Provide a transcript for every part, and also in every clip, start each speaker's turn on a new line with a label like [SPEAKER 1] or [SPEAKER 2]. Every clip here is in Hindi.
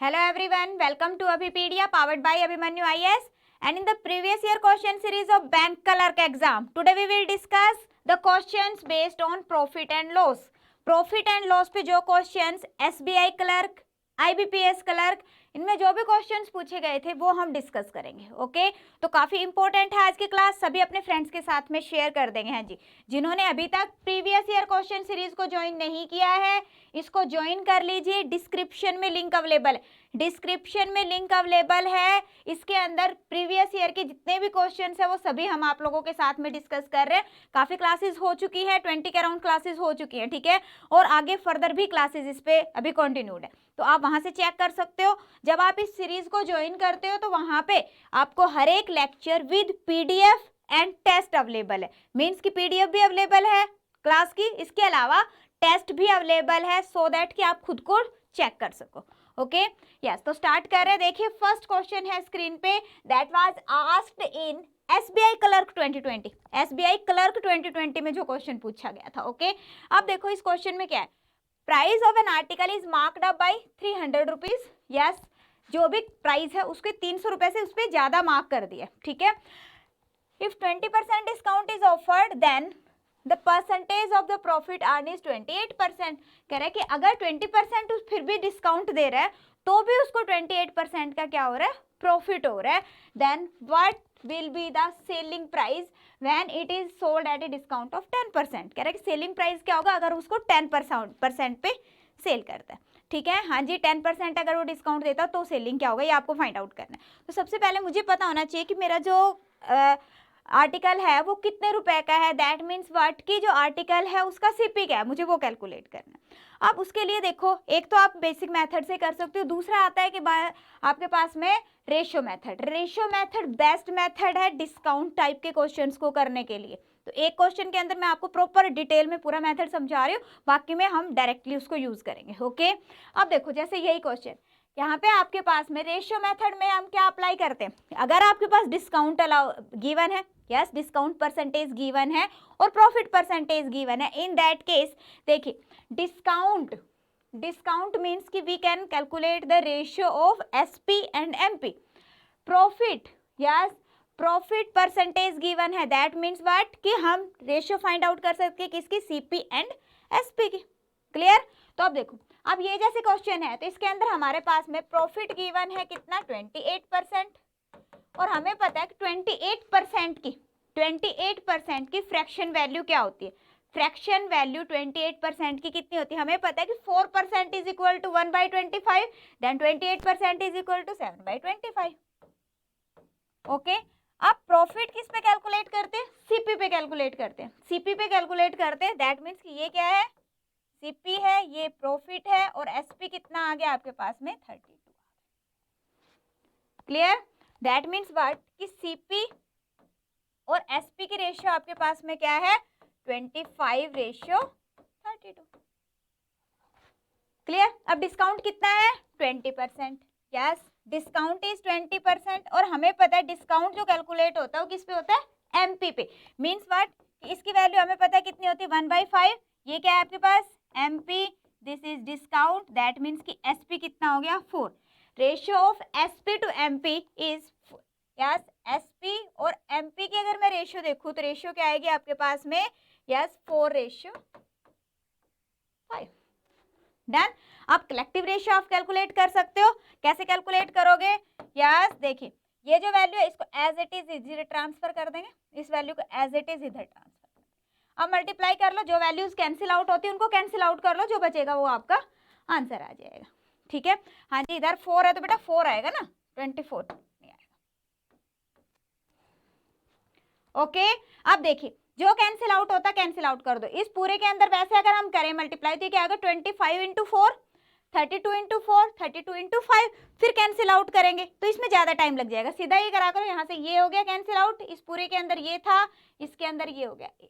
[SPEAKER 1] Hello everyone, welcome to Abhipedia powered by Abhimanyu IAS, and in the previous year question series of bank clerk exam, today we will discuss the questions based on profit and loss. Profit and loss पे जो questions SBI clerk, IBPS clerk, इनमें जो भी क्वेश्चंस पूछे गए थे वो हम डिस्कस करेंगे. ओके तो काफी इंपॉर्टेंट है आज की क्लास, सभी अपने फ्रेंड्स के साथ में शेयर कर देंगे. हैं जी, जिन्होंने अभी तक प्रीवियस ईयर क्वेश्चन सीरीज को ज्वाइन नहीं किया है इसको ज्वाइन कर लीजिए. डिस्क्रिप्शन में लिंक अवेलेबल है, डिस्क्रिप्शन में लिंक अवेलेबल है. इसके अंदर प्रीवियस ईयर के जितने भी क्वेश्चंस है वो सभी हम आप लोगों के साथ में डिस्कस कर रहे हैं. काफी क्लासेस हो चुकी है, 20 के अराउंड क्लासेस हो चुकी है. ठीक है, और आगे फर्दर भी क्लासेस इस पे अभी कंटिन्यूड है, तो आप वहां से चेक कर सकते हो. जब आप इस सीरीज को ज्वाइन करते हो तो वहां पे आपको हर एक lecture with PDF and test available है. मीन्स की पीडीएफ भी अवेलेबल है क्लास की, इसके अलावा टेस्ट भी अवेलेबल है, सो दैट कि आप खुद को चेक कर सको. ओके यस, तो स्टार्ट कर रहे हैं. देखिए फर्स्ट क्वेश्चन है स्क्रीन पे, that was asked in SBI clerk 2020. SBI clerk 2020 में जो क्वेश्चन पूछा गया था. ओके अब देखो इस क्वेश्चन में क्या है. Price of an article is marked up by 300 rupees. Yes, जो भी प्राइस है उसके 300 रुपए से उस पर ज्यादा मार्क कर दिया. ठीक है, if 20% discount is offered then the percentage of the profit earn is 28%. कह रहा है कि अगर 20% फिर भी डिस्काउंट दे रहा है तो भी उसको 28% का क्या हो रहा है, प्रॉफिट हो रहा है. Then what will be the selling price when it is sold at a discount of 10%. कह रहा है कि सेलिंग प्राइस क्या होगा अगर उसको 10% पे सेल करता है. ठीक है, हाँ जी, 10% अगर वो डिस्काउंट देता तो सेलिंग क्या होगा ये आपको फाइंड आउट करना है. तो सबसे पहले मुझे पता होना चाहिए कि मेरा जो आर्टिकल है वो कितने रुपए का है. दैट मीन्स व्हाट की जो आर्टिकल है उसका सीपी क्या है मुझे वो कैलकुलेट करना है. अब उसके लिए देखो, एक तो आप बेसिक मेथड से कर सकते हो, दूसरा आता है कि आपके पास में ratio method. Ratio method best method है डिस्काउंट टाइप के क्वेश्चंस को करने के लिए. तो एक क्वेश्चन के अंदर मैं आपको प्रॉपर डिटेल में पूरा मेथड समझा रही हूँ, बाकी में हम डायरेक्टली उसको यूज करेंगे. ओके अब देखो जैसे यही क्वेश्चन यहाँ पे आपके पास में रेशियो मेथड में हम क्या अप्लाई करते हैं. अगर आपके पास डिस्काउंट अलाउ गिवन है, यस डिस्काउंट परसेंटेज गिवन है और प्रॉफिट परसेंटेज गिवन है, इन दैट केस देखिए डिस्काउंट मीन्स कि we can calculate the ratio of SP and MP. Profit yes profit percentage given है, दैट मीन्स व्हाट कि हम रेशियो फाइंड आउट कर सकते हैं किसकी, सीपी एंड एसपी की. क्लियर. तो अब देखो, अब ये जैसे क्वेश्चन है तो इसके अंदर हमारे पास में प्रॉफिट गिवन है कितना 28%, और हमें पता है कि 28% की फ्रैक्शन वैल्यू क्या होती है. फ्रैक्शन वैल्यू 28% की कितनी होती है, हमें पता है कि 4% is equal to 1/25, then 28% is equal to 7/25. Okay अब प्रॉफिट किस पे कैलकुलेट करते हैं, सीपी पे कैलकुलेट करते हैं. सीपी पे कैलकुलेट करते हैं, दैट मीन्स कि ये क्या है, सीपी है, ये प्रॉफिट है, और एसपी कितना आ गया आपके पास में 32. क्लियर. दैट मीन्स व्हाट कि सीपी और एसपी की रेशियो आपके पास में क्या है 25:32. क्लियर. अब डिस्काउंट कितना है 20%. यस डिस्काउंट इज 20%, और हमें पता है डिस्काउंट जो कैलकुलेट होता है वो किस पे होता है, एमपी पे. मीन्स व्हाट इसकी वैल्यू हमें पता है कितनी होती है 1/5. ये क्या है आपके पास MP, this is discount, that means कि एसपी कितना हो गया 4. Ratio of SP to MP is yes SP और एमपी की अगर मैं रेशियो देखूं तो रेशियो क्या आएगी आपके पास में, यस 4:5. डन. आप कलेक्टिव रेशियो आप कैलकुलेट कर सकते हो. कैसे कैलकुलेट करोगे, यस देखिए ये जो वैल्यू है इसको एज इट इज इधर ट्रांसफर कर देंगे, इस वैल्यू को एज इट इज इधर ट्रांसफर. अब मल्टीप्लाई कर लो, जो वैल्यूज कैंसिल आउट होती है उनको कैंसिल आउट कर लो, जो बचेगा वो आपका आंसर आ जाएगा. ठीक है, हाँ जी इधर 4 है तो बेटा 4 आएगा ना, 24 नहीं आएगा. ओके अब देखिए जो कैंसिल आउट होता है कैंसिल आउट कर दो. इस पूरे के अंदर वैसे अगर हम करें मल्टीप्लाई तो क्या आएगा 25 × 4, 32 × 4, 32 × 5, फिर कैंसिल आउट करेंगे तो इसमें ज्यादा टाइम लग जाएगा. सीधा ये करा करो, यहाँ से ये हो गया कैंसिल आउट, इस पूरे के अंदर ये था, इसके अंदर ये हो गया 8.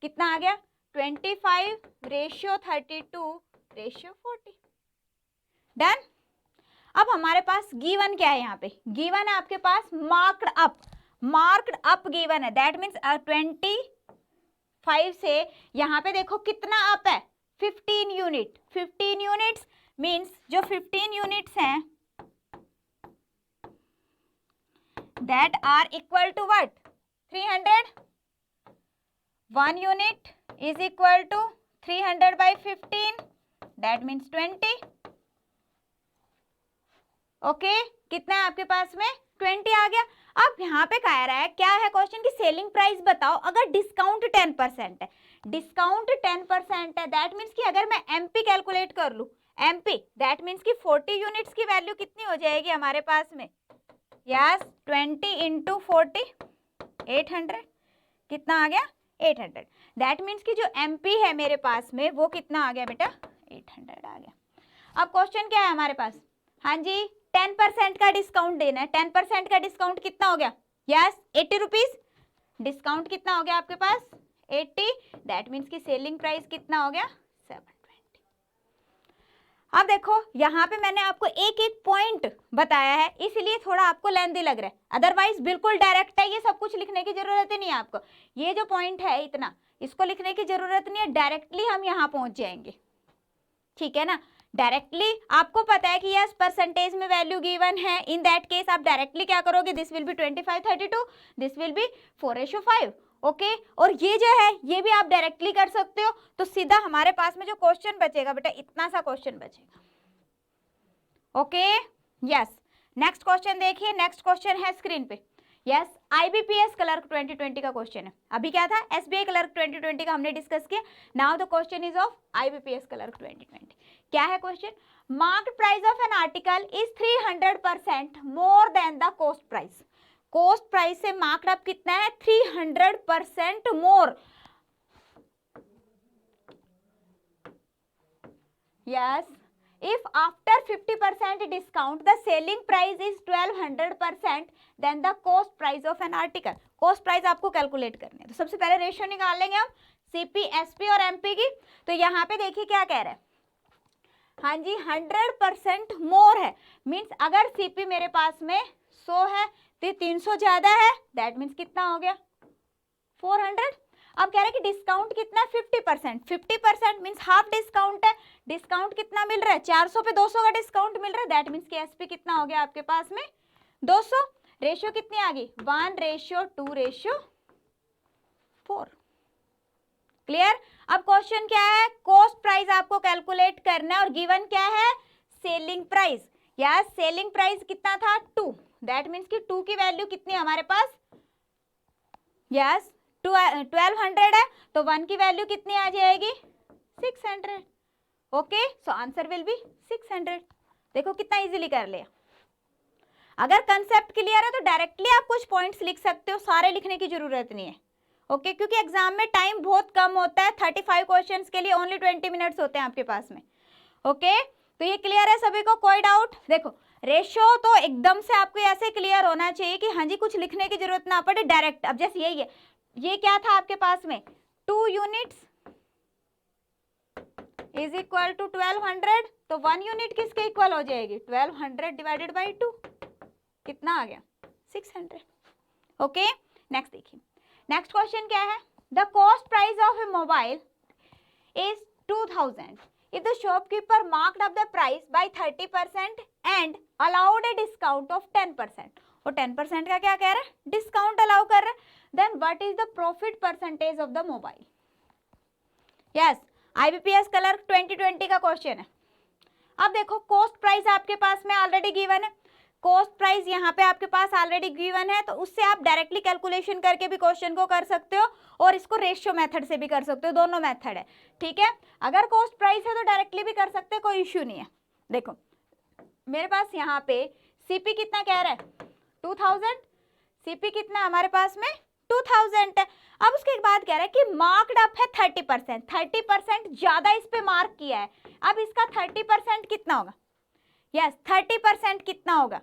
[SPEAKER 1] कितना आ गया 25:32:40. डन. अब हमारे पास गिवन क्या है, यहाँ पे गिवन है आपके पास मार्क्ड अप गिवन है, दैट मीन्स 25 से यहाँ पे देखो कितना अप है 15 यूनिट. 15 यूनिट्स मीन्स जो 15 यूनिट्स हैं that are equal to what? 300. 1 unit is equal to 300 by 15, that means 20. Okay कितना है आपके पास में? 20 आ गया। अब यहाँ पे कह रहा है, क्या है क्वेश्चन की सेलिंग प्राइस बताओ अगर डिस्काउंट 10% है। डिस्काउंट 10% है, दैट मीन्स कि अगर मैं एमपी कैलकुलेट कर लूं, एमपी दैट मीन्स कि 40 यूनिट्स की वैल्यू कितनी हो जाएगी हमारे पास में? यस 20 इंटू 40 800, कितना आ गया? 800। दैट मीन्स कि जो एमपी है मेरे पास में वो कितना आ गया बेटा? 800 आ गया। अब क्वेश्चन क्या है हमारे पास? हाँ जी 10% का डिस्काउंट देना है। 10% का डिस्काउंट कितना हो गया? Yes 80 rupees. डिस्काउंट कितना हो गया आपके पास? 80। दैट मीन्स की सेलिंग प्राइस कितना हो गया? 720। अब देखो यहाँ पे मैंने आपको एक एक पॉइंट बताया है, इसलिए थोड़ा आपको लेंथी लग रहा है, अदरवाइज बिल्कुल डायरेक्ट है, ये सब कुछ लिखने की जरूरत ही नहीं है आपको। ये जो पॉइंट है इतना, इसको लिखने की जरूरत नहीं है, डायरेक्टली हम यहाँ पहुंच जाएंगे, ठीक है ना। डायरेक्टली आपको पता है कि यस परसेंटेज में वैल्यू गिवन है, इन दैट केस आप डायरेक्टली क्या करोगे? This will be 25/32, this will be 4:5, okay. और ये जो है ये भी आप डायरेक्टली कर सकते हो। तो सीधा हमारे पास में जो क्वेश्चन बचेगा बेटा, इतना सा क्वेश्चन बचेगा, ओके। यस नेक्स्ट क्वेश्चन देखिए, नेक्स्ट क्वेश्चन है स्क्रीन पे। यस आईबीपीएस क्लर्क 2020 का क्वेश्चन है। अभी क्या था? एसबीआई क्लर्क 2020 का हमने डिस्कस किया। Now the question is of IBPS clerk 2020। क्या है question? Market price of an article is 300% more than the cost price. Cost price से मार्क्ड अप कितना है? 300% more. Yes if after 50% discount the selling price is 1200% then the cost price of an article। cost price आपको कैलकुलेट करनी है, तो सबसे पहले रेशियो निकाल लेंगे हम सीपी, एसपी और एमपी की। तो यहाँ पे देखिए क्या कह रहा है, हाँ जी 100% मोर है, मीन्स अगर सीपी मेरे पास में 100 है तो 300 ज्यादा है, दैट मीन्स कितना हो गया? 400। अब कह रहे हैं कि डिस्काउंट कितना? 50%। 50% मीन्स हाफ डिस्काउंट है। डिस्काउंट कितना मिल रहा है? 400 पे 200 का डिस्काउंट मिल रहा है, दैट मीन्स कि एसपी कितना हो गया आपके पास में? 200। रेशियो कितनी आ गई? 1:2:4। क्लियर? अब क्वेश्चन क्या है? कॉस्ट प्राइस आपको कैलकुलेट करना है और गिवन क्या है? Selling price. या सेलिंग प्राइस कितना था? 2, दैट मीन्स कि 2 की वैल्यू कितनी है हमारे पास? यस 1200 है, तो 1 की वैल्यू कितनी आ जाएगी? 600। Okay so answer will B 600। देखो कितना इजीली कर लिया। अगर कंसेप्ट क्लियर है तो डायरेक्टली आप कुछ पॉइंट्स लिख सकते हो, सारे लिखने की जरूरत नहीं है, ओके क्योंकि एग्जाम में टाइम बहुत कम होता है। 35 क्वेश्चंस के लिए ओनली 20 मिनट्स होते हैं आपके पास में, ओके। तो ये क्लियर है सभी को? कोई डाउट? देखो रेशियो तो एकदम से आपको ऐसे क्लियर होना चाहिए कि हाँ जी कुछ लिखने की जरूरत ना पड़े, डायरेक्ट। अब जैसे यही है, ये क्या था आपके पास में? 2 यूनिट्स इज इक्वल टू 1200, तो 1 यूनिट किसके इक्वल हो जाएगी? 1200 डिवाइडेड बाई 2, कितना आ गया? 600। ओके नेक्स्ट देखिए, नेक्स्ट क्वेश्चन क्या है? The cost price of A mobile is 2000 if the shopkeeper marked up the price by 30% and allowed a discount of 10%। वो 10% का क्या कह रहा है? डिस्काउंट अलाउ कर रहा है। then what is the profit percentage of the mobile? yes IBPS clerk 2020 का क्वेश्चन है। अब देखो कॉस्ट प्राइस आपके पास में ऑलरेडी गिवन है, कॉस्ट प्राइस यहाँ पे आपके पास ऑलरेडी गिवन है, तो उससे आप डायरेक्टली कैलकुलेशन करके भी क्वेश्चन को कर सकते हो और इसको रेशियो मेथड से भी कर सकते हो, दोनों मेथड है, ठीक है। अगर कॉस्ट प्राइस है तो डायरेक्टली भी कर सकते हो, कोई इश्यू नहीं है। देखो मेरे पास यहाँ पे सीपी कितना कह रहा है? 2000। सीपी कितना हमारे पास में? 2000 है। अब उसके बाद कह रहा है कि मार्क्ड अप है 30%। 30% ज्यादा इस पे मार्क किया है। अब इसका 30% कितना होगा? यस 30% कितना होगा?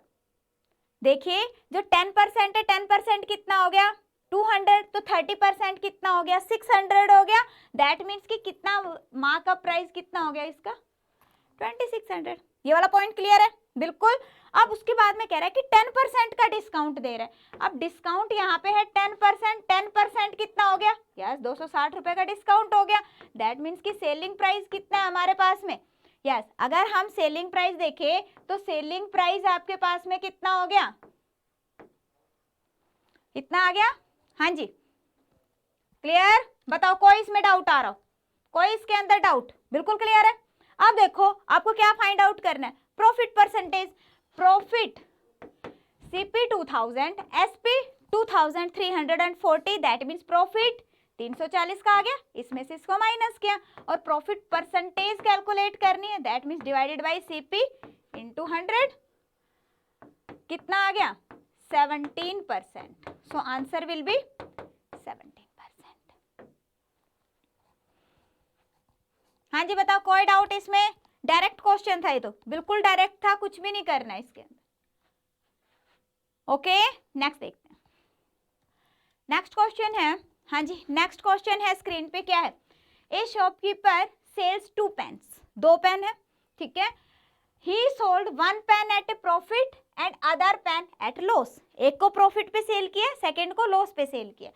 [SPEAKER 1] देखिए जो 10% है, 10% कितना हो गया? 200। तो 30% कितना हो गया? 600 हो गया। दैट मीन्स कि कितना मार्कअप प्राइस कितना हो गया इसका? 2600। ये वाला पॉइंट क्लियर है? बिल्कुल। अब उसके बाद में कह रहा है कि 10% का डिस्काउंट दे रहा है। अब डिस्काउंट यहाँ पे है 10%। 10% कितना हो गया? यस 260 रुपए का डिस्काउंट हो गया। दैट मीन्स कि सेलिंग प्राइस कितना है हमारे पास में? यस अगर हम सेलिंग प्राइस देखें तो सेलिंग प्राइस आपके पास में कितना हो गया? इतना आ गया? हाँ जी, क्लियर? बताओ कोई इसमें डाउट आ रहा हो, कोई इसके अंदर डाउट? बिल्कुल क्लियर है। अब देखो आपको क्या फाइंड आउट करना है, profit percentage. Profit CP 2000, SP 2340, that means profit 340 का आ गया, इसमें से इसको माइनस किया और प्रॉफिट परसेंटेज कैलकुलेट करनी है, that means divided by CP into 100, कितना आ गया? 17%। सो आंसर विल बी 17%। हाँ जी बताओ कोई डाउट इसमें? डायरेक्ट क्वेश्चन था ये, तो बिल्कुल डायरेक्ट था, कुछ भी नहीं करना है इसके अंदर। ओके नेक्स्ट देखते हैं। नेक्स्ट क्वेश्चन है, हाँ जी नेक्स्ट क्वेश्चन है स्क्रीन पे, क्या है? A shopkeeper sells 2 pens, 2 pen है, ठीक है। He sold 1 pen at a profit and other pen at loss. एक को प्रॉफिट पे सेल किया, सेकंड को लॉस पे सेल किया।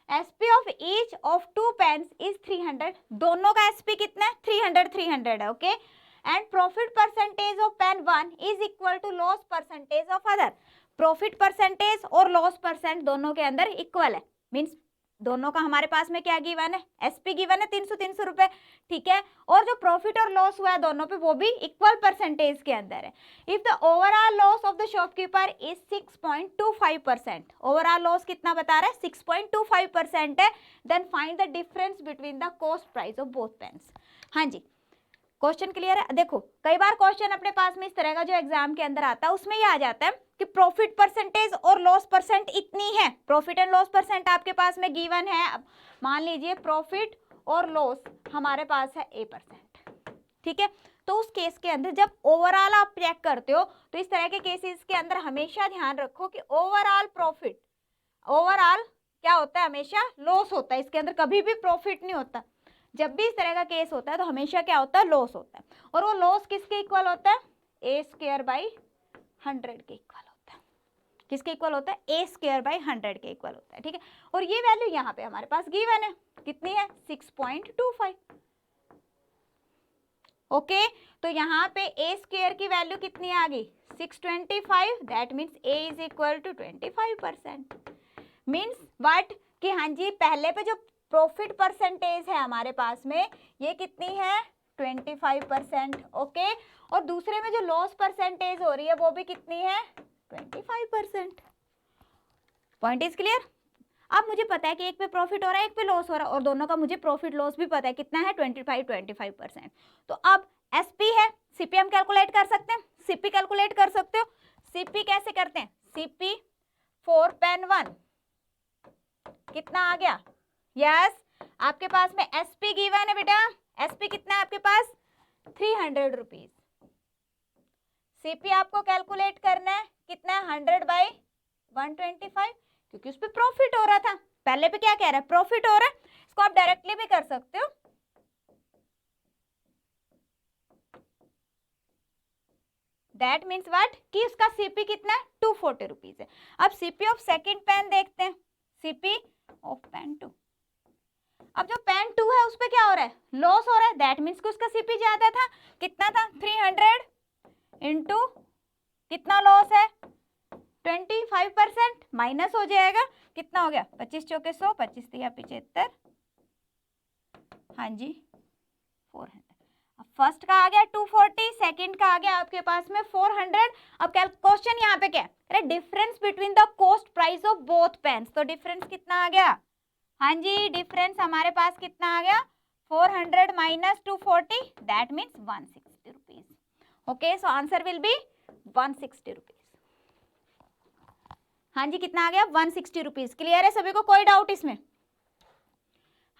[SPEAKER 1] SP of each of 2 pens is 300, दोनों का एसपी कितना है? 300 है, okay. And profit percentage of pen 1 is equal to loss percentage of other. Profit percentage और लॉस परसेंट दोनों के अंदर इक्वल है, मीन्स दोनों का हमारे पास में क्या गिवन है? एसपी गिवन है 300 रुपए, ठीक है। और जो प्रॉफिट और लॉस हुआ है दोनों पे, वो भी इक्वल परसेंटेज के अंदर है। If the overall loss of the shopkeeper is 6.25%, overall loss कितना बता रहा है? 6.25% है, then find the difference between the cost price of both pens. हाँ जी क्वेश्चन क्लियर है? देखो कई बार क्वेश्चन अपने पास में इस तरह का जो एग्जाम के अंदर आता है उसमें ये आ जाता है कि प्रॉफिट परसेंटेज और लॉस परसेंट इतनी है, प्रॉफिट एंड लॉस परसेंट आपके पास में गिवन है। अब मान लीजिए प्रॉफिट और लॉस हमारे पास है A%, ठीक है। तो उस केस के अंदर जब ओवरऑल आप चेक करते हो तो इस तरह के केसेस के अंदर हमेशा ध्यान रखो कि ओवरऑल प्रॉफिट, ओवरऑल क्या होता है? हमेशा लॉस होता है, इसके अंदर कभी भी प्रॉफिट नहीं होता। जब भी इस तरह का केस होता है तो हमेशा क्या होता है? लॉस होता है। और वो लॉस किसके इक्वल होता है? A²/100 के इक्वल होता है। किसके इक्वल होता है? A²/100 के इक्वल होता है, ठीक है। और ये वैल्यू यहाँ पे हमारे पास गिवन है, कितनी है? 6.25। ओके तो यहाँ पे A² की वैल्यू कितनी आ गई? 625, that means A is equal to 25%। Means what कि हाँ जी पहले पे जो प्रॉफिट परसेंटेज है हमारे पास में ये कितनी है? 25%, ओके। और दूसरे में जो लॉस परसेंटेज हो रही है वो भी कितनी है? 25%। Point is clear? अब मुझे पता है कि एक पे प्रॉफिट हो रहा है, एक पे लॉस हो रहा है, और दोनों का मुझे प्रॉफिट लॉस भी पता है कितना है? 25%। तो अब एसपी है, सीपी हम कैलकुलेट कर सकते हैं, सीपी कैलकुलेट कर सकते हो। सीपी कैसे करते हैं? सीपी फॉर पेन 1 कितना आ गया? यस आपके पास में एसपी गिवन है बेटा, एसपी कितना है आपके पास? 300 रुपीज। सीपी आपको कैलकुलेट करना है कितना है? 100/125, क्योंकि उस पर प्रॉफिट हो रहा था, पहले पे क्या कह रहा है? प्रॉफिट हो रहा है। इसको आप डायरेक्टली भी कर सकते हो, दैट मीन्स व्हाट कि उसका सीपी कितना है? 240 रुपीज है। अब सीपी ऑफ सेकंड पेन देखते हैं, सीपी ऑफ पेन 2। अब जो पेन 2 है उस पे क्या हो रहा है? लॉस हो रहा है, दैट मीन्स कि उसका सीपी ज्यादा था, कितना था? 300 इंटू कितना लॉस है? 25%, माइनस हो जाएगा, कितना हो गया? 25 चौके 100, 25 तिया 75, हाँ जी 400। अब फर्स्ट का आ गया 240, सेकंड का आ गया आपके पास में 400। अब क्वेश्चन यहाँ पे क्या है? Difference between the cost price of both pens. तो डिफरेंस कितना आ गया? हाँ जी डिफरेंस हमारे पास कितना आ गया? 400 minus 240, that means 160 rupees. Okay so answer will B 160 rupees. हाँ जी कितना आ गया? 160 रुपीज। क्लियर है सभी को? कोई डाउट इसमें?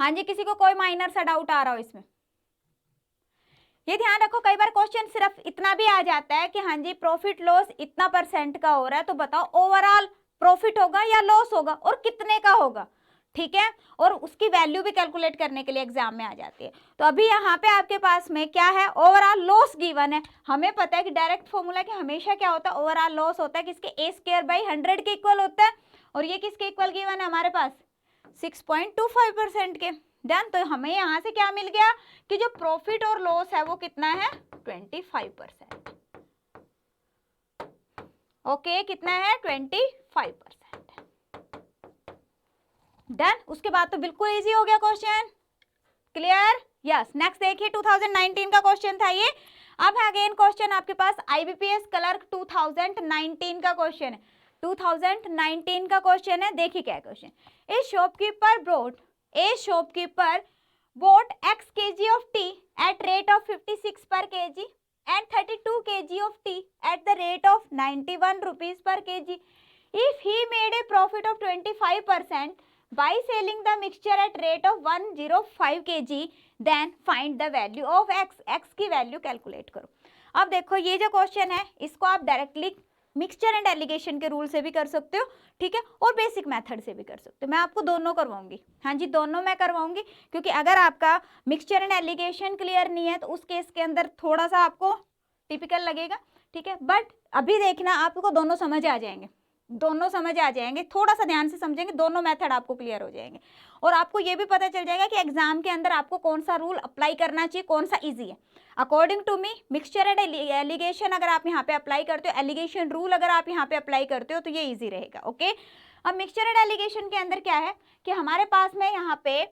[SPEAKER 1] हाँ जी किसी को कोई माइनर सा डाउट आ रहा हो इसमें? ये ध्यान रखो कई बार क्वेश्चन सिर्फ इतना भी आ जाता है कि हाँ जी प्रॉफिट लॉस इतना % का हो रहा है, तो बताओ ओवरऑल प्रॉफिट होगा या लॉस होगा और कितने का होगा, ठीक है। और उसकी वैल्यू भी कैलकुलेट करने के लिए एग्जाम में आ जाती है। तो अभी यहाँ पे आपके पास में क्या है? ओवरऑल लॉस गिवन है। हमें पता है कि डायरेक्ट फॉर्मूला कि हमेशा क्या होता है? ओवरऑल लॉस होता है किसके? A²/100 के इक्वल होता है। और ये किसके इक्वल गिवन है हमारे पास? 6.25% के। डन। तो हमें यहाँ से क्या मिल गया कि जो प्रॉफिट और लॉस है वो कितना है? 25%। ओके कितना है? 25%। डन, उसके बाद तो बिल्कुल इजी हो गया क्वेश्चन, क्लियर, यस। नेक्स्ट देखिए 2019 का क्वेश्चन था ये। अब है अगेन क्वेश्चन आपके पास आईबीपीएस क्लर्क 2019 का क्वेश्चन है, 2019 का क्वेश्चन है। देखिए क्या question, A shopkeeper bought x kg of tea at rate of 56 per kg and 32 kg of tea at the rate of 91 rupees per kg. If he made a profit of 25% by selling the mixture at rate of 105 kg, then find the value of x. x की वैल्यू कैलकुलेट करो। अब देखो ये जो क्वेश्चन है इसको आप डायरेक्टली मिक्सचर एंड एलिगेशन के रूल से भी कर सकते हो, ठीक है, और बेसिक मेथड से भी कर सकते हो। मैं आपको दोनों करवाऊंगी, हाँ जी दोनों मैं करवाऊंगी, क्योंकि अगर आपका मिक्सचर एंड एलिगेशन क्लियर नहीं है तो उस केस के अंदर थोड़ा सा आपको टिपिकल लगेगा, ठीक है, बट अभी देखना आपको दोनों समझ आ जाएंगे, दोनों समझ आ जाएंगे, थोड़ा सा ध्यान से समझेंगे दोनों मेथड आपको क्लियर हो जाएंगे, और आपको ये भी पता चल जाएगा कि एग्जाम के अंदर आपको कौन सा रूल अप्लाई करना चाहिए, कौन सा इजी है। According to me mixture and alligation अगर आप यहाँ पे अप्लाई करते हो, एलिगेशन रूल अगर आप यहाँ पे अप्लाई करते हो तो ये इजी रहेगा, ओके। अब मिक्सचर एंड एलिगेशन के अंदर क्या है कि हमारे पास में यहाँ पे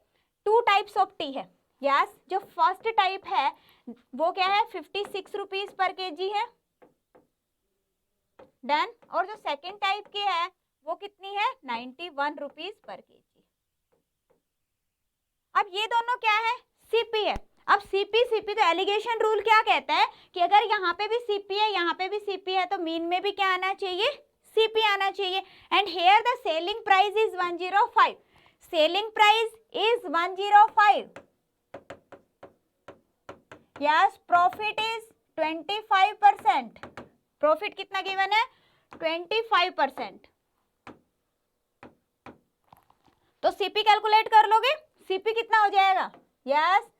[SPEAKER 1] 2 टाइप्स ऑफ टी है, यस। जो फर्स्ट टाइप है वो क्या है 56 रुपीज पर केजी है, डन, और जो सेकेंड टाइप की है वो कितनी है 91 रुपीज पर केजी। अब ये दोनों क्या है सीपी है। अब सीपी तो एलिगेशन रूल क्या कहता है कि अगर यहाँ पे भी सीपी है यहाँ पे भी सीपी है तो मीन में भी क्या आना चाहिए सीपी आना चाहिए। And here the selling price is 105, selling price is 105, yes, profit is 25%, profit कितना गिवन है 25%। तो सीपी कैलकुलेट कर लोगे, सीपी कितना हो जाएगा, यस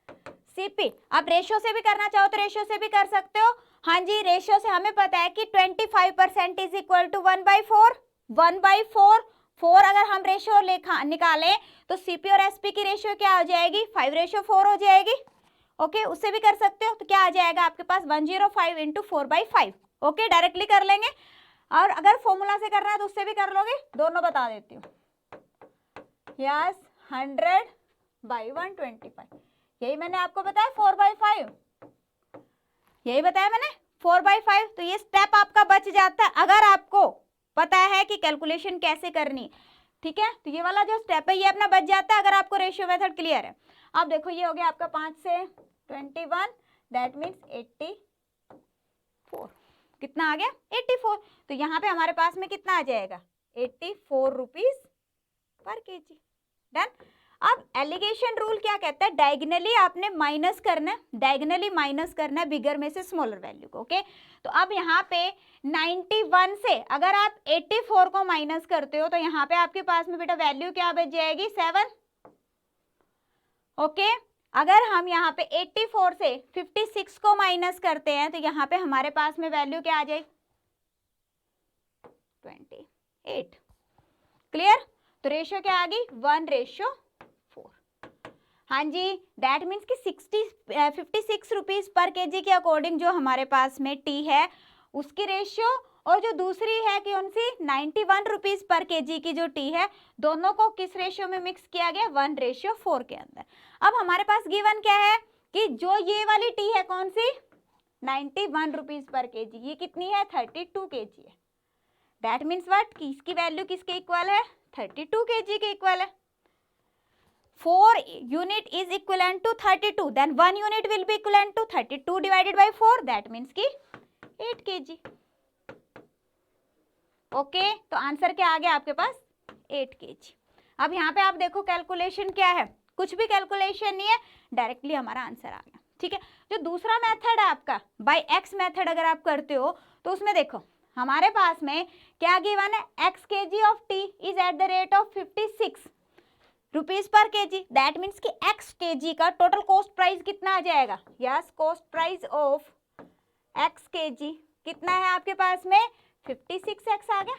[SPEAKER 1] सीपी। आप रेशियो से भी करना चाहो तो रेशियो से भी कर सकते हो, हाँ जी रेशियो से हमें पता है कि 25% इज इक्वल टू 1/4, 1/4, 4 अगर हम रेशियो निकालें तो सीपी और एसपी की रेशियो क्या हो जाएगी 5:4 हो जाएगी, ओके, उससे भी कर सकते हो। तो क्या आ जाएगा आपके पास 105 इंटू 4/5, ओके, डायरेक्टली कर लेंगे, और अगर फॉर्मूला से करना है तो उससे भी कर लोगे, दोनों बता देती हूँ, यस 100/125, यही मैंने आपको बताया 4/5, यही बताया मैंने 4/5। तो ये स्टेप आपका बच जाता है अगर आपको पता है कि कैलकुलेशन कैसे करनी, ठीक है, तो ये वाला जो स्टेप है ये अपना बच जाता है अगर आपको रेशियो मेथड क्लियर है। अब देखो ये हो गया आपका 5 से 21, दैट मीन्स 84, कितना आ गया 84। तो यहाँ पे हमारे पास में कितना आ जाएगा 84 रुपीज पर केजी, डन। अब एलिगेशन रूल क्या कहता है, डायगनली आपने माइनस करना है, डायगनली माइनस करना है बिगर में से स्मॉलर वैल्यू को, ओके। तो अब यहाँ पे 91 से अगर आप 84 को माइनस करते हो तो यहाँ पे आपके पास में बेटा वैल्यू क्या बच जाएगी 7, ओके। अगर हम यहाँ पे 84 से 56 को माइनस करते हैं तो यहाँ पे हमारे पास में वैल्यू क्या आ जाएगी 28, क्लियर। तो रेशियो क्या आ गई 1:4, हाँ जी, दैट मीन्स कि 56 रुपीज पर केजी के अकॉर्डिंग जो हमारे पास में टी है उसकी रेशियो, और जो दूसरी है कि उनसी 91 रुपीज पर केजी की जो टी है, दोनों को किस रेशियो में मिक्स किया गया 1:4 के अंदर। अब हमारे पास गिवन क्या है कि जो ये वाली टी है कौन सी 91 रुपीज पर केजी, ये कितनी है 32 केजी है, दैट मीन्स व्हाट कि इसकी वैल्यू किसके इक्वल है 32 केजी के इक्वल है। 4 unit is equivalent to 32, then 1 unit will be equivalent to 32 divided by 4, that means कि 8 kg, ओके। तो आंसर क्या आ गया आपके पास 8 kg। अब यहाँ पे आप देखो कैलकुलेशन क्या है, कुछ भी कैलकुलेशन नहीं है, डायरेक्टली हमारा आंसर आ गया, ठीक है। जो दूसरा मेथड है आपका बाय एक्स मेथड अगर आप करते हो तो उसमें देखो हमारे पास में क्या गिवन है x kg of T is at the rate of 56 rupees पर केजी, दैट मीन्स कि x kg का टोटल कॉस्ट प्राइस कितना आ जाएगा, yes cost price of x kg कितना है आपके पास में 56x आ गया,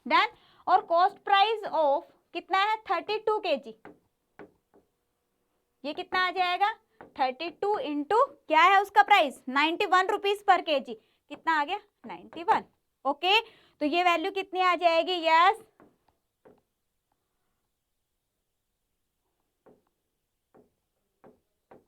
[SPEAKER 1] डन। और कॉस्ट प्राइस ऑफ कितना है 32 kg, ये कितना आ जाएगा 32 इंटू क्या है उसका प्राइस 91 रुपीज पर केजी, कितना आ गया 91, ओके। तो ये वैल्यू कितनी आ जाएगी, यस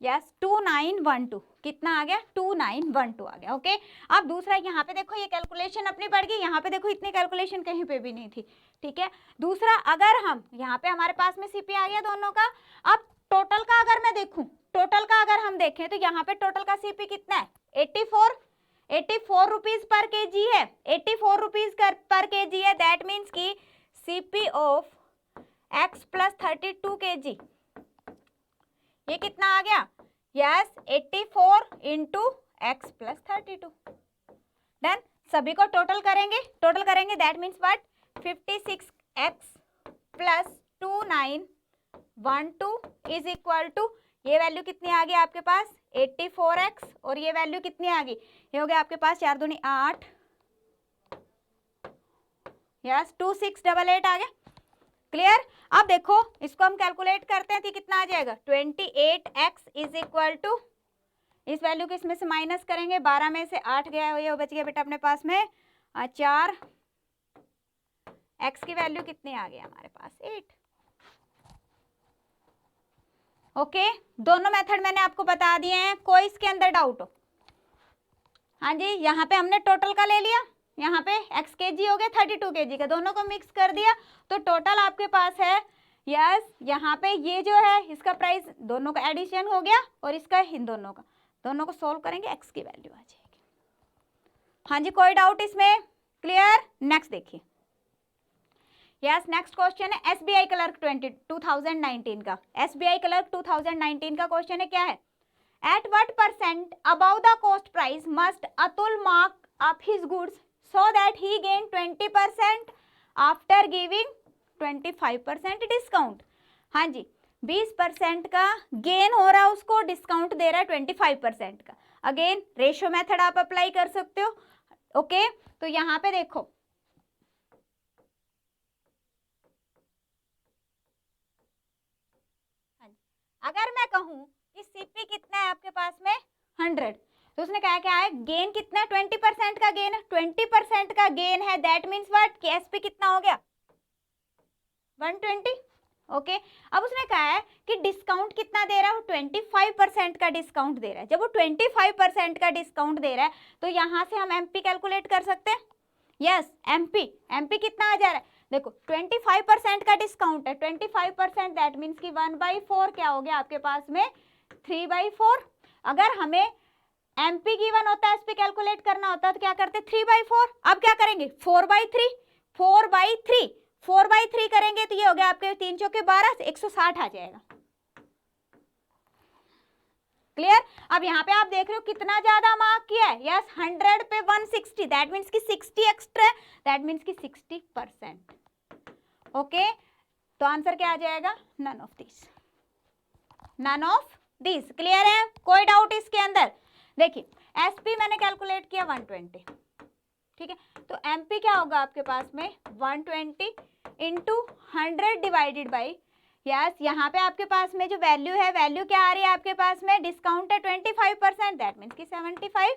[SPEAKER 1] यस 2912 कितना आ गया 2912 आ गया। ओके अब दूसरा यहाँ पे देखो ये कैलकुलेशन अपनी बढ़ गई, यहाँ पे देखो इतनी कैलकुलेशन कहीं पे भी नहीं थी। ठीक है दूसरा अगर हम यहाँ पे हमारे पास में सीपी आ गया दोनों का। अब टोटल का अगर मैं देखूं, टोटल का अगर हम देखें तो यहाँ पे टोटल का सीपी कितना है 84 रुपीज पर केजी है, 84 रुपीज पर केजी है। दैट मीन्स की CP of x plus 32 kg ये कितना आ गया yes 84 into X plus 32। Done सभी को टोटल करेंगे that means what 56x plus 2912 is equal to ये वैल्यू कितनी आ गई आपके पास 84x और ये वैल्यू कितनी आ गई ये हो गया आपके पास 4 दूनी 8 यस 2688 आ गया। क्लियर अब देखो इसको हम कैलकुलेट करते हैं तो कितना आ जाएगा 28x इज इक्वल टू इस वैल्यू को इसमें से माइनस करेंगे 12 में से 8 गया ये बच गया बेटा अपने पास में 4 x की वैल्यू कितनी आ गई हमारे पास 8। ओके दोनों मेथड मैंने आपको बता दिए हैं, कोई इसके अंदर डाउट हो? हाँ जी यहाँ पे हमने टोटल का ले लिया, यहाँ पे x केजी हो गया 32 केजी का, दोनों को मिक्स कर दिया तो टोटल आपके पास है यस यहाँ पे ये जो है इसका प्राइस दोनों का एडिशन हो गया और इसका इन दोनों को सोल्व करेंगे x की वैल्यू आ जाएगी। हाँ जी कोई डाउट इसमें? क्लियर नेक्स्ट देखिए यस नेक्स्ट क्वेश्चन है SBI क्लर्क 2019 का। SBI क्लर्क 2019 का क्वेश्चन है क्या है at what percent about the cost price must Atul mark up his goods so that he gain 20% after giving 25% discount. हाँ जी 20% का गेन हो रहा है उसको डिस्काउंट दे रहा है 25% का। अगेन रेशियो मेथड आप अप्लाई कर सकते हो। ओके तो यहाँ पे देखो अगर मैं कहूँ कि सीपी कितना है आपके पास में 100 तो उसने कहा क्या है गेन कितना है 20% का गेन है, 20% का गेन है दैट मीन्स व्हाट कि एसपी कितना हो गया 120। ओके अब उसने कहा है कि डिस्काउंट कितना दे रहा है 25% का डिस्काउंट दे रहा है। जब वो 25% का डिस्काउंट दे रहा है तो यहाँ से हम एमपी कैलकुलेट कर सकते हैं। यस एमपी कितना आ जा रहा है देखो 25% का डिस्काउंट है 25% दैट मीन्स कि 1/4 क्या हो गया आपके पास में 3/4। अगर हमें एमपी गिवन होता है एसपी कैलकुलेट करना होता है तो क्या करते 3/4। अब क्या करेंगे 4/3 करेंगे तो ये हो गया आपके 3 चौके 12 160 आ जाएगा। क्लियर अब यहाँ पे आप देख रहे हो कितना ज्यादा मार्क किया है यस 100 पे 160 दैट मीन्स की 60 एक्स्ट्रा दैट मीन्स की 60%। ओके तो आंसर क्या आ जाएगा नन ऑफ दिस। क्लियर है कोई डाउट इसके अंदर? देखिए एसपी मैंने कैलकुलेट किया 120 ठीक है तो एमपी क्या होगा आपके पास में 120 इंटू 100 डिवाइडेड बाई यस यहाँ पे आपके पास में जो वैल्यू है वैल्यू क्या आ रही है आपके पास में डिस्काउंट है 25% दैट मीन्स की 75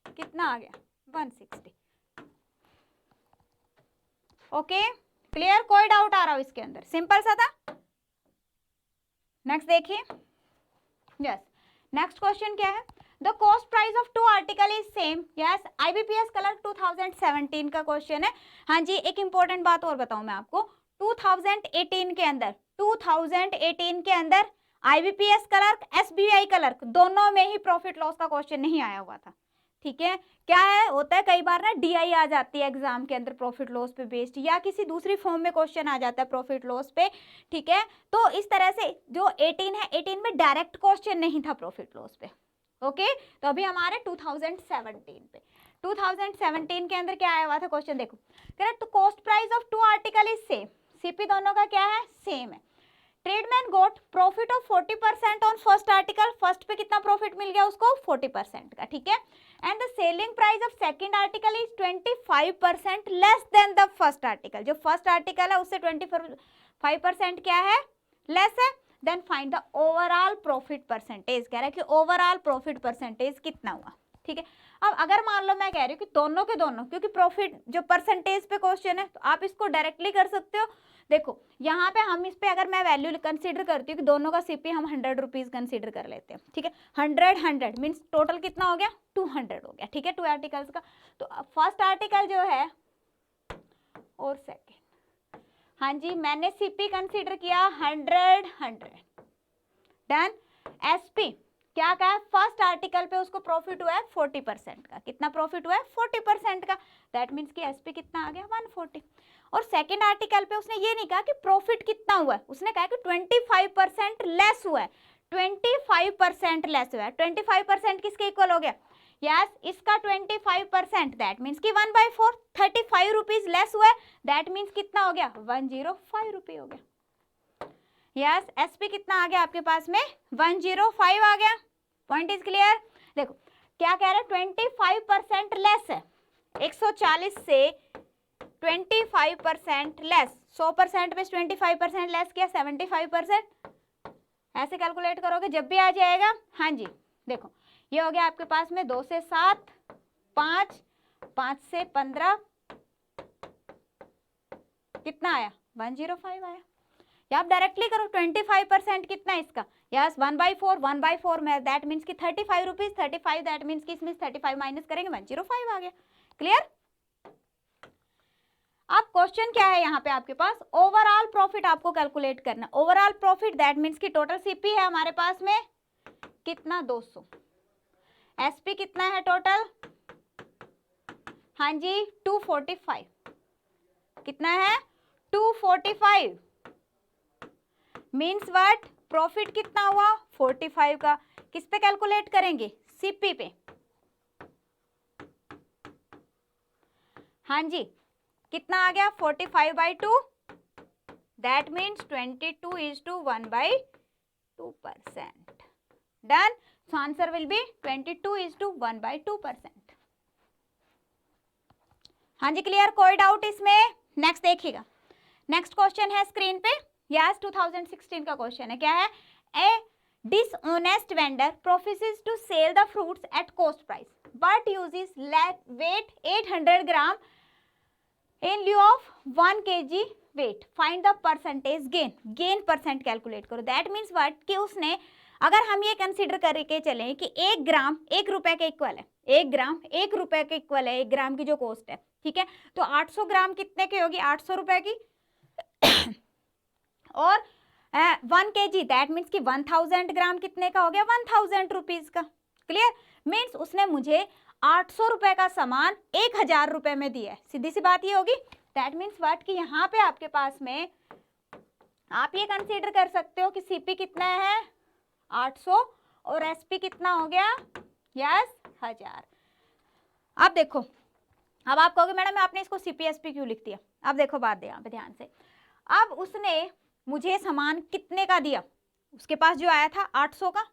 [SPEAKER 1] कितना आ गया 160। ओके क्लियर कोई डाउट आ रहा हो इसके अंदर? सिंपल सा था। नेक्स्ट देखिए यस नेक्स्ट क्वेश्चन क्या है the cost price of 2 article is same. Yes IBPS clerk 2017 का क्वेश्चन है। हाँ जी एक इंपॉर्टेंट बात और बताऊं मैं आपको 2018 के अंदर आईबीपीएस क्लर्क एसबीआई क्लर्क दोनों में ही प्रॉफिट लॉस का क्वेश्चन नहीं आया हुआ था। ठीक है क्या है होता है कई बार ना डीआई आ जाती है एग्जाम के अंदर प्रॉफिट लॉस पे बेस्ड या किसी दूसरी फॉर्म में क्वेश्चन आ जाता है प्रॉफिट लॉस पे। ठीक है तो इस तरह से जो 18 है 18 में डायरेक्ट क्वेश्चन नहीं था प्रॉफिट लॉस पे। ओके तो अभी हमारे 2017 के अंदर क्या आया हुआ था क्वेश्चन देखो correct cost price of 2 article is same CP दोनों का क्या है सेम है। Tradesman got profit of 40% on first article first पे कितना प्रॉफिट मिल गया उसको 40% का। ठीक है and the selling price of second article is 25% less than the first article. जो फर्स्ट आर्टिकल है उससे 25% क्या है लेस है। Then find the overall profit percentage कह रहा है कि ओवरऑल प्रॉफिट परसेंटेज कितना हुआ। ठीक है। अब अगर मान लो मैं कह रही हूँ कि दोनों के दोनों, क्योंकि प्रॉफिट जो परसेंटेज पे क्वेश्चन है तो आप इसको डायरेक्टली कर सकते हो। देखो यहाँ पे हम इस पे अगर मैं वैल्यू कंसीडर करती हूँ कि दोनों का सीपी हम 100 रुपीज कंसीडर कर लेते हैं, ठीक है। 100 मीन्स टोटल कितना हो गया, 200 हो गया, ठीक है, 2 आर्टिकल्स का। तो फर्स्ट आर्टिकल जो है और सेकेंड, हाँ जी मैंने सीपी कंसीडर किया 100 डन। एसपी क्या कहा, फर्स्ट आर्टिकल पे उसको प्रॉफिट हुआ है 40% का। कितना प्रॉफिट हुआ है, 40% का। दैट मीन्स कि एसपी कितना आ गया, 140। और सेकंड आर्टिकल पे उसने ये नहीं कहा कि प्रॉफिट कितना हुआ है, उसने कहा कि 25% लेस हुआ है, 25% लेस हुआ है। 25% किसके इक्वल हो गया, यस इसका 25%, दैट मीन्स कि 1/4, 35 रुपीज लेस हुआ है। दैट मीन्स कितना हो गया, 105 रुपये हो गया। यस एसपी कितना आ गया आपके पास में, 105 आ गया। Point is clear. देखो क्या कह रहा है, 25% लेस है, 140 से 25% लेस, 100% में 25% लेस किया 75%, ऐसे कैलकुलेट करोगे जब भी आ जाएगा। हाँ जी देखो ये हो गया आपके पास में 2 से 7, 5, 5 से 15, कितना आया, 105 आया। या आप डायरेक्टली करो, 25% कितना है इसका, यस 1/4, 1/4 में दैट मीन्स कि 35 रुपीज, 35 दैट मीन्स कि इसमें 35 माइनस करेंगे 105 आ गया। क्लियर। अब क्वेश्चन क्या है यहाँ पे आपके पास, ओवरऑल प्रॉफिट आपको कैलकुलेट करना। ओवरऑल प्रॉफिट दैट मीन्स कि टोटल सीपी है हमारे पास में कितना, 200। एसपी कितना है टोटल, हाँ जी 245, कितना है 245, मीन्स व्हाट, प्रॉफिट कितना हुआ 45 का। किस पे कैलकुलेट करेंगे, सीपी पे। हाँ जी कितना आ गया 45/2, that means 22:1/2%। Done. So answer will be 22:1/2%। हाँ जी क्लियर, कोई डाउट इसमें। नेक्स्ट देखिएगा, नेक्स्ट क्वेश्चन है स्क्रीन पे, यस 2016 का क्वेश्चन है। क्या है, a dishonest vendor professes to sell the fruits at cost price but uses weight 800 gram in लिeu of 1 kg weight, find the percentage gain. Gain percent calculate करो। दैट मीन्स व्हाट कि उसने, अगर हम ये कंसीडर करके चलें कि 1 ग्राम 1 रुपए के इक्वल है, 1 ग्राम 1 रुपए के इक्वल है, 1 ग्राम की जो कॉस्ट है, ठीक है, तो 800 ग्राम कितने की होगी, 800 रुपए की। और 1 kg दैट मीन्स कि 1000 ग्राम कितने का हो गया, 1000 रुपीज का। क्लियर। मीन्स उसने मुझे 800 रुपए का सामान 1000 रुपए में दिया है, सीधी सी बात ये होगी। दैट मीन्स व्हाट कि यहाँ पे आपके पास में आप ये कंसीडर कर सकते हो कि सीपी कितना है 800 और एसपी कितना हो गया, यस 1000। अब देखो, अब आप कहोगे मैडम आपने इसको सीपीएसपी क्यों लिख दिया। अब देखो बात दे यहाँ पे ध्यान से। अब उसने मुझे सामान कितने का दिया, उसके पास जो आया था 800 का,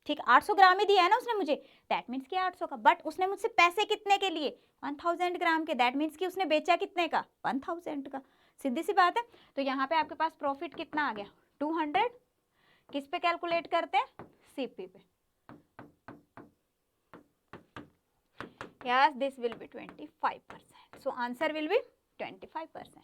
[SPEAKER 1] ठीक 800 ग्राम ही दिया है ना उसने मुझे, दैट मीन्स कि 800 का। बट उसने मुझसे पैसे कितने के लिए, 1000 ग्राम के, दैट मीन्स कि उसने बेचा कितने का, 1000 का। सीधी सी बात है। तो यहाँ पे आपके पास प्रॉफिट कितना आ गया, 200। किस पे कैलकुलेट करते हैं, सीपी पे। Yes this will be 25%, so answer will B 25%।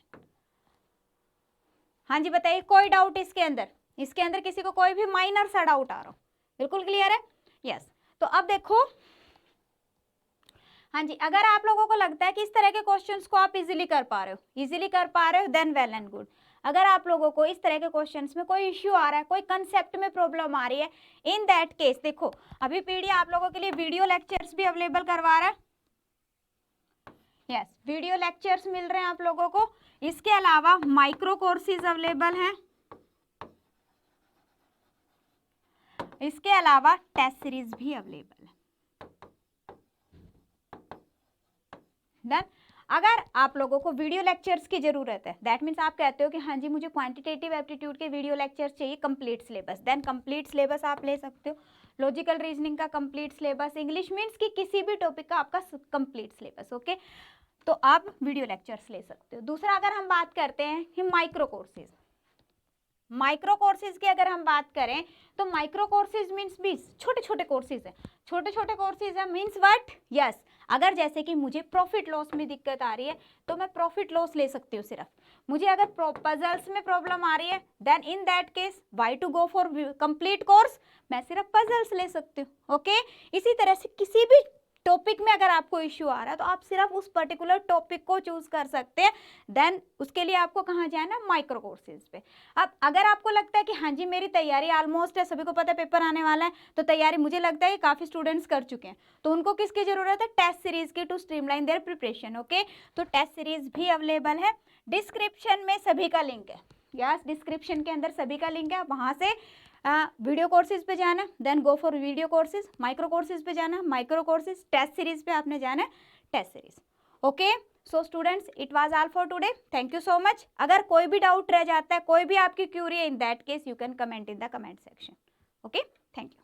[SPEAKER 1] हाँ जी बताइए, कोई डाउट इसके अंदर, इसके अंदर किसी को कोई भी माइनर सा डाउट आ रहा हो, बिल्कुल क्लियर है। यस तो अब देखो, हाँ जी अगर आप लोगों को लगता है कि इस तरह के क्वेश्चंस को आप इजीली कर पा रहे हो, देन वेल एंड गुड। अगर आप लोगों को इस तरह के क्वेश्चंस में कोई इश्यू आ रहा है, कोई कंसेप्ट में प्रॉब्लम आ रही है, इन दैट केस देखो अभी पीडीएफ आप लोगों के लिए वीडियो लेक्चर्स भी अवेलेबल करवा रहा है। यस वीडियो लेक्चर्स मिल रहे हैं आप लोगों को। इसके अलावा माइक्रो कोर्सेज अवेलेबल हैं, इसके अलावा टेस्ट सीरीज भी अवेलेबल है। देन अगर आप लोगों को वीडियो लेक्चर्स की जरूरत है, दैट मीन्स आप कहते हो कि हाँ जी मुझे क्वांटिटेटिव एप्टीट्यूड के वीडियो लेक्चर्स चाहिए complete syllabus, then complete syllabus आप ले सकते हो। लॉजिकल रीजनिंग का कंप्लीट सिलेबस, इंग्लिश मीन्स कि किसी भी टॉपिक का आपका कंप्लीट सिलेबस, ओके, तो आप वीडियो लेक्चर्स ले सकते हो। दूसरा अगर हम बात करते हैं कि माइक्रो कोर्सेज, माइक्रो कोर्सेज की अगर हम बात करें तो माइक्रो कोर्सेज मीन्स छोटे छोटे कोर्सेज है, छोटे छोटे कोर्सेज है मीन्स व्हाट, यस, अगर जैसे कि मुझे प्रॉफिट लॉस में दिक्कत आ रही है तो मैं प्रॉफिट लॉस ले सकती हूँ सिर्फ, मुझे अगर पजल्स में प्रॉब्लम आ रही है then in that case why to go for complete course, मैं सिर्फ पजल्स ले सकती हूँ। ओके, इसी तरह से किसी भी टॉपिक में अगर आपको इश्यू आ रहा है तो आप सिर्फ उस पर्टिकुलर टॉपिक को चूज कर सकते हैं, देन उसके लिए आपको कहाँ जाना है, माइक्रो कोर्सेज पे। अब अगर आपको लगता है कि हाँ जी मेरी तैयारी ऑलमोस्ट है, सभी को पता है पेपर आने वाला है, तो तैयारी मुझे लगता है कि काफ़ी स्टूडेंट्स कर चुके हैं, तो उनको किसकी जरूरत है, टेस्ट सीरीज की, to streamline their preparation. Okay, तो टेस्ट सीरीज भी अवेलेबल है, डिस्क्रिप्शन में सभी का लिंक है, यस डिस्क्रिप्शन के अंदर सभी का लिंक है, वहाँ से वीडियो कोर्सेज पे जाना, then go for video courses, micro courses पे जाना, माइक्रो कोर्सेज, टेस्ट सीरीज पे आपने जाना है, test series. Okay, so students it was all for today, thank you so much. अगर कोई भी डाउट रह जाता है, कोई भी आपकी क्यूरी है, in that case you can comment in the comment section. Okay, thank you.